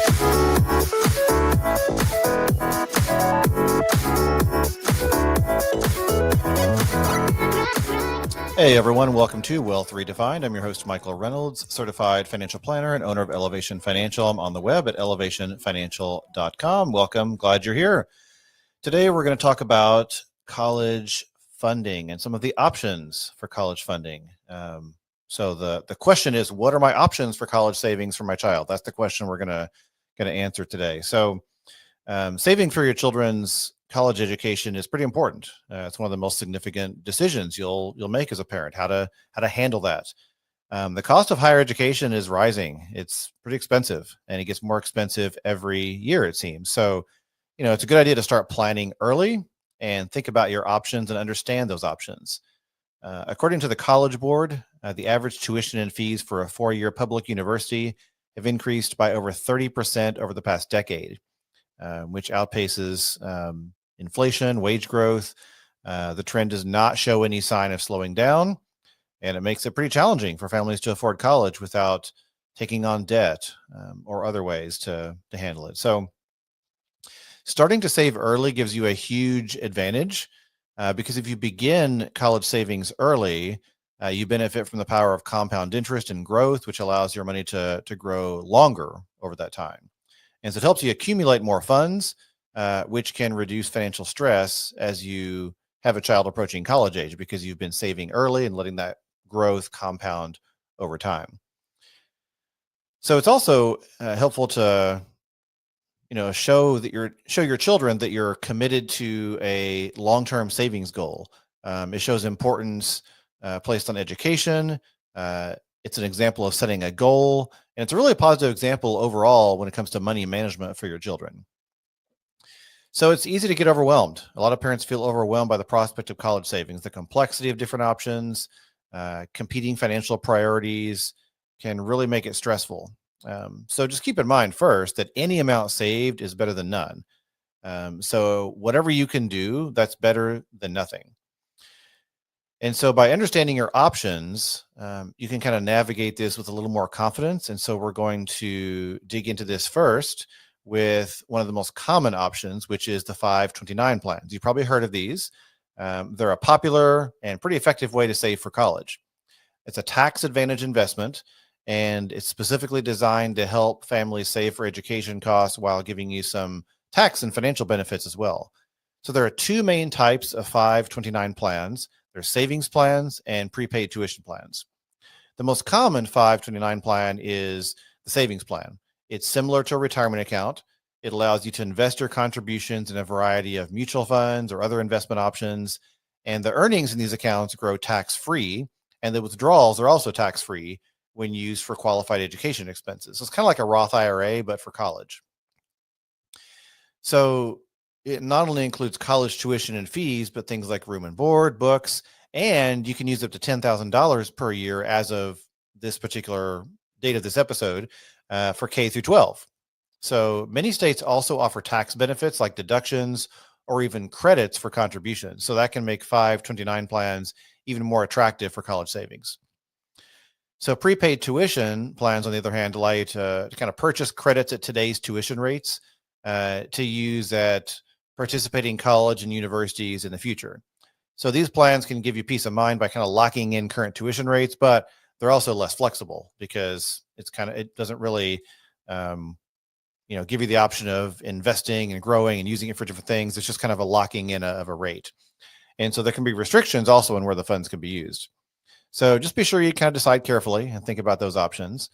Hey everyone, welcome to Wealth Redefined. I'm your host, Michael Reynolds, certified financial planner and owner of Elevation Financial. I'm on the web at elevationfinancial.com. Welcome, glad you're here. Today we're going to talk about college funding and some of the options for college funding. So the question is, what are my options for college savings for my child? That's the question we're going to answer today. So saving for your children's college education is pretty important. It's one of the most significant decisions you'll make as a parent, how to handle that. The cost of higher education is rising. It's pretty expensive, and it gets more expensive every year, it seems. So, it's a good idea to start planning early and think about your options and understand those options. According to the College Board, the average tuition and fees for a 4-year public university have increased by over 30% over the past decade, which outpaces inflation, wage growth. The trend does not show any sign of slowing down, and it makes it pretty challenging for families to afford college without taking on debt or other ways to handle it. So starting to save early gives you a huge advantage because if you begin college savings early, you benefit from the power of compound interest and growth, which allows your money to grow longer over that time. And so it helps you accumulate more funds, which can reduce financial stress as you have a child approaching college age because you've been saving early and letting that growth compound over time. So it's also helpful to show your children that you're committed to a long-term savings goal. It shows importance placed on education. It's an example of setting a goal, and it's a really positive example overall when it comes to money management for your children. So it's easy to get overwhelmed. A lot of parents feel overwhelmed by the prospect of college savings. The complexity of different options, competing financial priorities can really make it stressful. So just keep in mind first that any amount saved is better than none. So whatever you can do, that's better than nothing. And so by understanding your options, you can kind of navigate this with a little more confidence. And so we're going to dig into this first with one of the most common options, which is the 529 plans. You've probably heard of these. They're a popular and pretty effective way to save for college. It's a tax advantage investment, and it's specifically designed to help families save for education costs while giving you some tax and financial benefits as well. So there are two main types of 529 plans. There's savings plans and prepaid tuition plans. The most common 529 plan is the savings plan. It's similar to a retirement account. It allows you to invest your contributions in a variety of mutual funds or other investment options, and the earnings in these accounts grow tax-free, and the withdrawals are also tax-free when used for qualified education expenses. So it's kind of like a Roth IRA, but for college. So it not only includes college tuition and fees, but things like room and board, books, and you can use up to $10,000 per year as of this particular date of this episode for K through 12. So many states also offer tax benefits like deductions or even credits for contributions. So that can make 529 plans even more attractive for college savings. So prepaid tuition plans, on the other hand, allow you to kind of purchase credits at today's tuition rates to use at participating college and universities in the future. So these plans can give you peace of mind by kind of locking in current tuition rates, but they're also less flexible because it doesn't really, give you the option of investing and growing and using it for different things. It's just kind of a locking in of a rate. And so there can be restrictions also in where the funds can be used. So just be sure you kind of decide carefully and think about those options.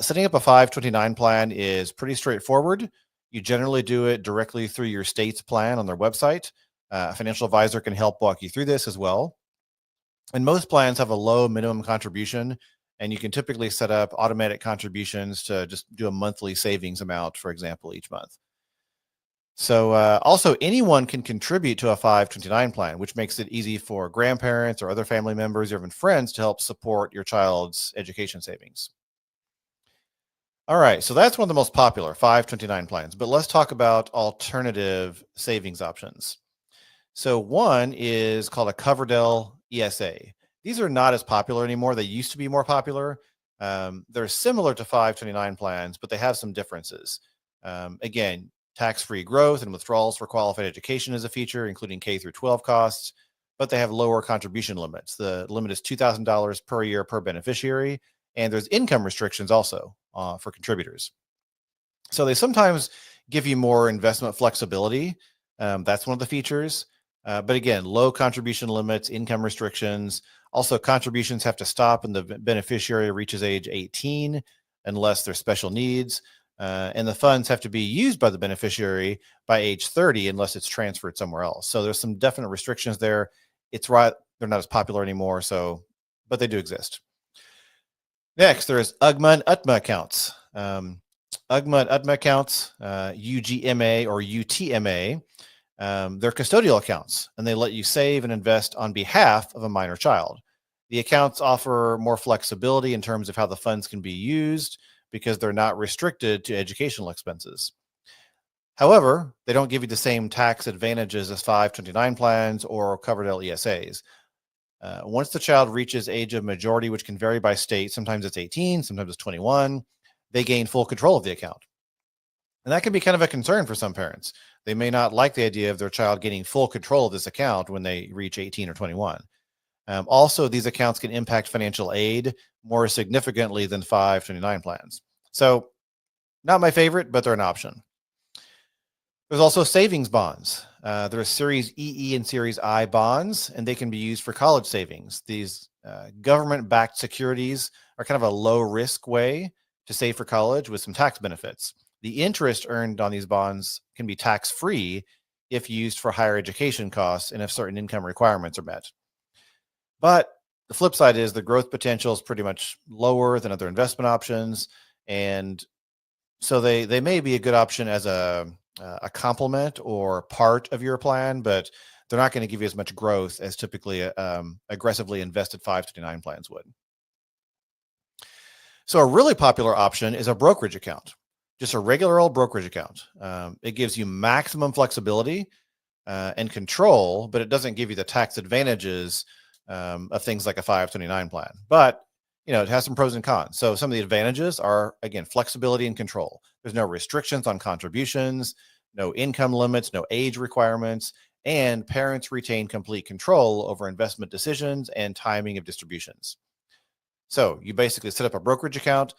Setting up a 529 plan is pretty straightforward. You generally do it directly through your state's plan on their website. A financial advisor can help walk you through this as well. And most plans have a low minimum contribution, and you can typically set up automatic contributions to just do a monthly savings amount, for example, each month. So also anyone can contribute to a 529 plan, which makes it easy for grandparents or other family members or even friends to help support your child's education savings. All right, so that's one of the most popular 529 plans, but let's talk about alternative savings options. So one is called a Coverdell ESA. These are not as popular anymore. They used to be more popular. They're similar to 529 plans, but they have some differences. Again, tax-free growth and withdrawals for qualified education is a feature, including K through 12 costs, but they have lower contribution limits. The limit is $2,000 per year per beneficiary, and there's income restrictions also for contributors. So they sometimes give you more investment flexibility. That's one of the features. But again, low contribution limits, income restrictions. Also, contributions have to stop when the beneficiary reaches age 18 unless there's special needs. And the funds have to be used by the beneficiary by age 30 unless it's transferred somewhere else. So there's some definite restrictions there. It's right. They're not as popular anymore. But they do exist. Next, there's UGMA and UTMA accounts. UGMA and UTMA accounts, UGMA or UTMA, they're custodial accounts, and they let you save and invest on behalf of a minor child. The accounts offer more flexibility in terms of how the funds can be used because they're not restricted to educational expenses. However, they don't give you the same tax advantages as 529 plans or covered LESAs. Once the child reaches age of majority, which can vary by state, sometimes it's 18, sometimes it's 21, they gain full control of the account. And that can be kind of a concern for some parents. They may not like the idea of their child getting full control of this account when they reach 18 or 21. Also, these accounts can impact financial aid more significantly than 529 plans. So, not my favorite, but they're an option. There's also savings bonds. There are Series EE and Series I bonds, and they can be used for college savings. These government-backed securities are kind of a low-risk way to save for college with some tax benefits. The interest earned on these bonds can be tax-free if used for higher education costs and if certain income requirements are met. But the flip side is the growth potential is pretty much lower than other investment options, and so they may be a good option as a complement or part of your plan, but they're not going to give you as much growth as typically aggressively invested 529 plans would. So a really popular option is a brokerage account, just a regular old brokerage account. It gives you maximum flexibility and control, but it doesn't give you the tax advantages of things like a 529 plan. But it has some pros and cons. So some of the advantages are, again, flexibility and control. There's no restrictions on contributions, no income limits, no age requirements, and parents retain complete control over investment decisions and timing of distributions. So you basically set up a brokerage account,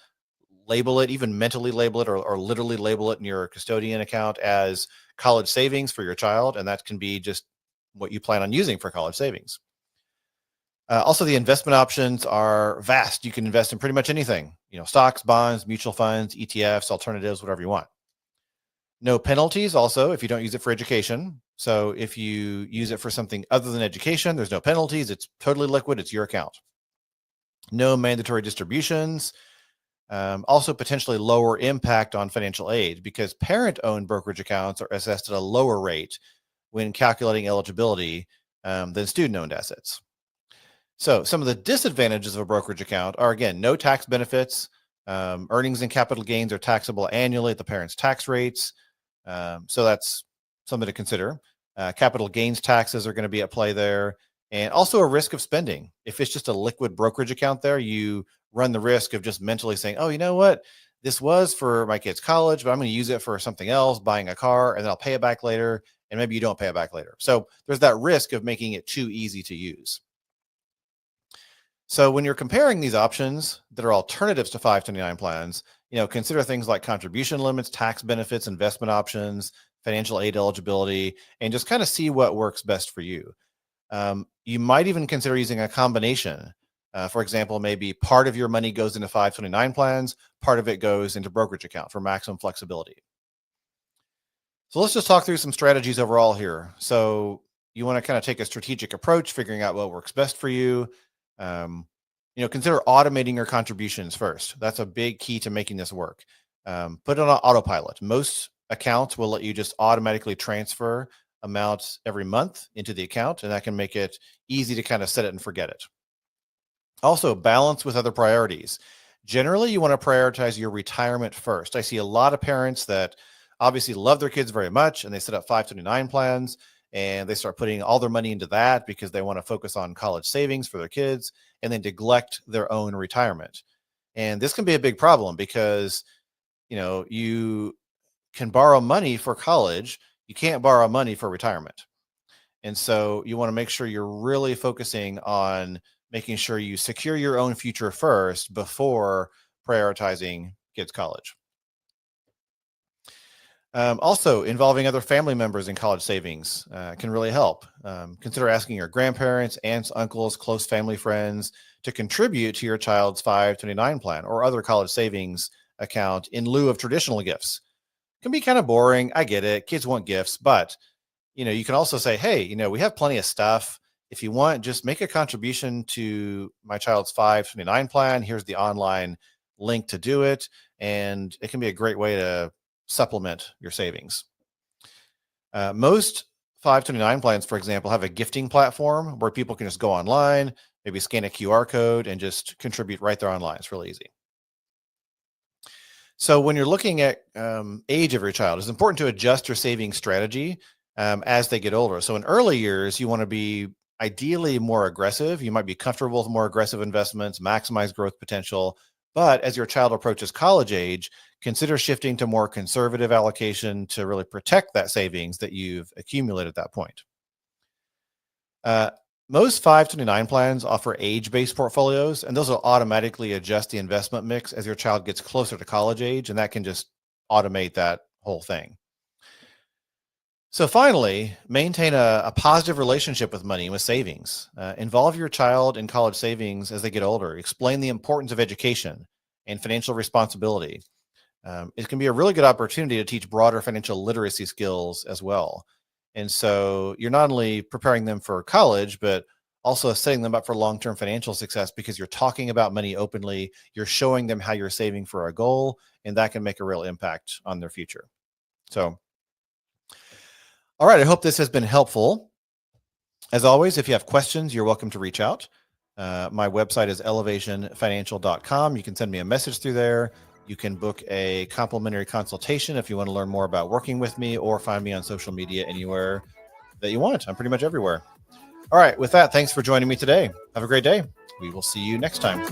label it, even mentally label it or literally label it in your custodian account as college savings for your child. And that can be just what you plan on using for college savings. Also, the investment options are vast. You can invest in pretty much anything, stocks, bonds, mutual funds, ETFs, alternatives, whatever you want. No penalties also if you don't use it for education. So if you use it for something other than education, there's no penalties. It's totally liquid. It's your account. No mandatory distributions. Also potentially lower impact on financial aid because parent-owned brokerage accounts are assessed at a lower rate when calculating eligibility than student-owned assets. So some of the disadvantages of a brokerage account are, again, no tax benefits. Earnings and capital gains are taxable annually at the parent's tax rates. So that's something to consider. Capital gains taxes are going to be at play there. And also a risk of spending. If it's just a liquid brokerage account there, you run the risk of just mentally saying, oh, you know what? This was for my kid's college, but I'm going to use it for something else, buying a car, and then I'll pay it back later. And maybe you don't pay it back later. So there's that risk of making it too easy to use. So when you're comparing these options that are alternatives to 529 plans, consider things like contribution limits, tax benefits, investment options, financial aid eligibility, and just kind of see what works best for you. You might even consider using a combination. For example, maybe part of your money goes into 529 plans, part of it goes into brokerage account for maximum flexibility. So let's just talk through some strategies overall here. So you want to kind of take a strategic approach, figuring out what works best for you. Consider automating your contributions first. That's a big key to making this work. Put it on autopilot. Most accounts will let you just automatically transfer amounts every month into the account, and that can make it easy to kind of set it and forget it. Also, balance with other priorities. Generally, you want to prioritize your retirement first. I see a lot of parents that obviously love their kids very much, and they set up 529 plans, and they start putting all their money into that because they want to focus on college savings for their kids and then neglect their own retirement. And this can be a big problem because, you can borrow money for college, you can't borrow money for retirement. And so you want to make sure you're really focusing on making sure you secure your own future first before prioritizing kids' college. Also, involving other family members in college savings can really help. Consider asking your grandparents, aunts, uncles, close family friends to contribute to your child's 529 plan or other college savings account in lieu of traditional gifts. It can be kind of boring. I get it. Kids want gifts, but you can also say, hey, we have plenty of stuff. If you want, just make a contribution to my child's 529 plan. Here's the online link to do it. And it can be a great way to supplement your savings. Most 529 plans, for example, have a gifting platform where people can just go online, maybe scan a QR code and just contribute right there online. It's really easy. So when you're looking at age of your child, it's important to adjust your saving strategy as they get older. So in early years, you want to be ideally more aggressive. You might be comfortable with more aggressive investments, maximize growth potential. But as your child approaches college age, consider shifting to more conservative allocation to really protect that savings that you've accumulated at that point. Most 529 plans offer age-based portfolios, and those will automatically adjust the investment mix as your child gets closer to college age, and that can just automate that whole thing. So finally, maintain a positive relationship with money and with savings. Involve your child in college savings as they get older. Explain the importance of education and financial responsibility. It can be a really good opportunity to teach broader financial literacy skills as well. And so you're not only preparing them for college, but also setting them up for long-term financial success because you're talking about money openly. You're showing them how you're saving for a goal, and that can make a real impact on their future. So, all right, I hope this has been helpful. As always, if you have questions, you're welcome to reach out. My website is elevationfinancial.com. You can send me a message through there. You can book a complimentary consultation if you want to learn more about working with me, or find me on social media anywhere that you want. I'm pretty much everywhere. All right, with that, thanks for joining me today. Have a great day. We will see you next time.